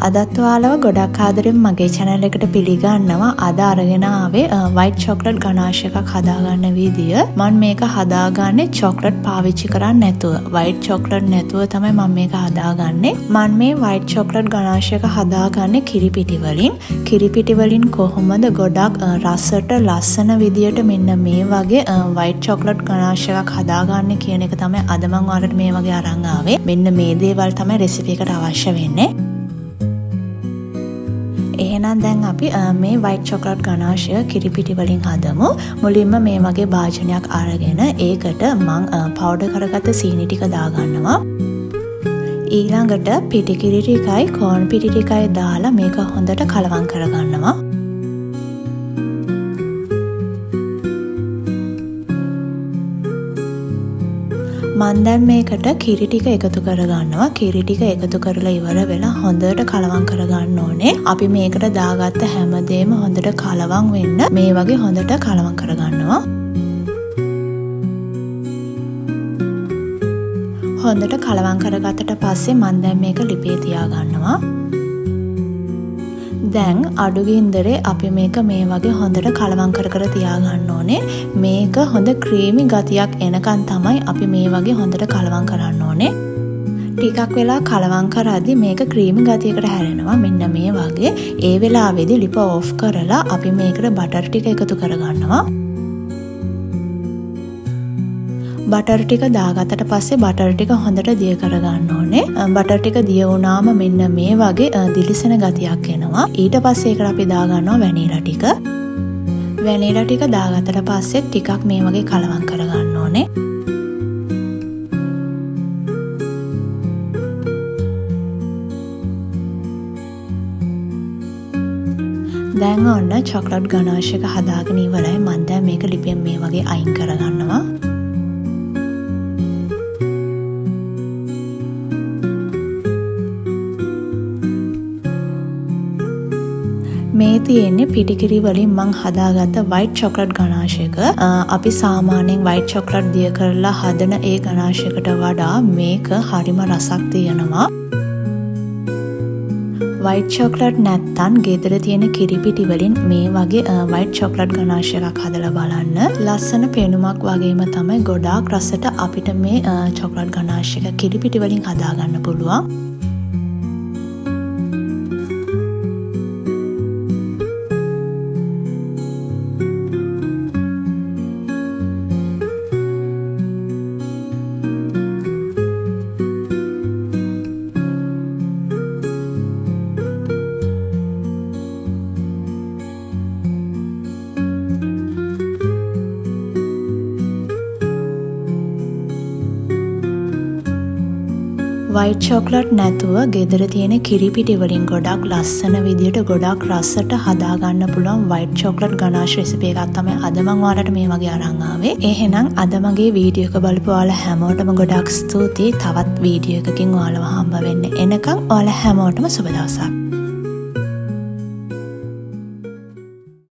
අදත් ඔයාලව ගොඩක් ආදරෙන් මගේ channel එකට පිළිගන්නවා. අද අරගෙන ආවේ white chocolate ganache එකක් හදාගන්න විදිය. මම මේක හදාගන්නේ chocolate පාවිච්චි කරන්නේ නැතුව. white chocolate නැතුව තමයි මම මේක හදාගන්නේ. මම මේ white chocolate ganache එක හදාගන්නේ කිරිපිටි වලින්. කිරිපිටි වලින් කොහොමද ගොඩක් රසට ලස්සන විදියට මෙන්න මේ වගේ white chocolate ganache එකක් හදාගන්නේ කියන එක තමයි අද මම ඔයාලට මේ වගේ අරන් ආවේ. මෙන්න මේ දේවල් තමයි රෙසිපි එකට අවශ්‍ය වෙන්නේ. එහෙනම් දැන් අපි මේ white chocolate ganache කිරිපිටි වලින් හදමු. මුලින්ම මේ වගේ භාජනයක් අරගෙන ඒකට මම පවුඩර් කරගත්ත සීනි ටික දාගන්නවා. ඊළඟට පිටි කිරි ටිකයි කෝන් පිටි ටිකයි දාලා මේක හොඳට කලවම් කරගන්නවා. මම දැන් මේකට කිරි ටික එකතු කරගන්නවා. කිරි ටික එකතු කරලා ඉවර වෙලා හොඳට කලවම් කරගන්න ඕනේ. අපි මේකට දාගත්ත හැමදේම හොඳට කලවම් වෙන්න මේ වගේ හොඳට කලවම් කරගන්නවා. හොඳට කලවම් කරගත්තට පස්සේ මම දැන් මේක ලිපේ තියාගන්නවා. දැන් අඩු ගින්දරේ අපි මේක මේ වගේ හොඳට කලවම් කර තියාගන්න ඕනේ. මේක හොඳ ක්‍රීමි ගතියක් එනකන් තමයි අපි මේ වගේ හොඳට කලවම් කරන්න ඕනේ. ටිකක් වෙලා කලවම් කරද්දි මේක ක්‍රීමි ගතියකට හැරෙනවා. මෙන්න මේ වගේ. ඒ වෙලාවේදී ලිප ඕෆ් කරලා අපි මේකට බටර් ටික එකතු කරගන්නවා. බටර් ටික දාගත්තට පස්සේ බටර් ටික හොඳට දිය කරගන්න ඕනේ. බටර් ටික දිය වුණාම මෙන්න මේ වගේ දිලිසෙන ගතියක් එනවා. ඊට පස්සේ ඒකට අපි දාගන්නවා වැනිලා ටික. වැනිලා ටික දාගත්තට පස්සේ ටිකක් මේ වගේ කලවම් කරගන්න ඕනේ. දැන් ඔන්න chocolate ganache එක හදාගෙන ඉවරයි. මම දැන් මේක ලිපෙන් මේ වගේ අයින් කරගන්නවා. මේ තියෙන්නේ පිටිකිරි වලින් මං හදාගත්ත white chocolate ganache එක. අපි සාමාන්‍යයෙන් white chocolate දිය කරලා හදන ඒ ganache එකට වඩා මේක හරිම රසක් තියෙනවා. white chocolate නැත්තම් ගෙදර තියෙන කිරිපිටි වලින් මේ වගේ white chocolate ganache එකක් හදලා බලන්න. ලස්සන පෙනුමක් වගේම තමයි ගොඩාක් රසට අපිට මේ chocolate ganache එක කිරිපිටි වලින් හදාගන්න පුළුවන්. white chocolate නැතුව ගෙදර තියෙන කිරිපිටි වලින් ගොඩක් ලස්සන විදියට ගොඩක් රසට හදාගන්න පුළුවන් white chocolate ganache recipe එකක් තමයි අද මම ඔයාලට මේ වගේ අරන් ආවේ. එහෙනම් අද මගේ වීඩියෝ එක බලපු ඔයාලා හැමෝටම ගොඩක් ස්තුතියි. තවත් වීඩියෝ එකකින් ඔයාලව හම්බ වෙන්න එනකම් ඔයාලා හැමෝටම සුබ දවසක්.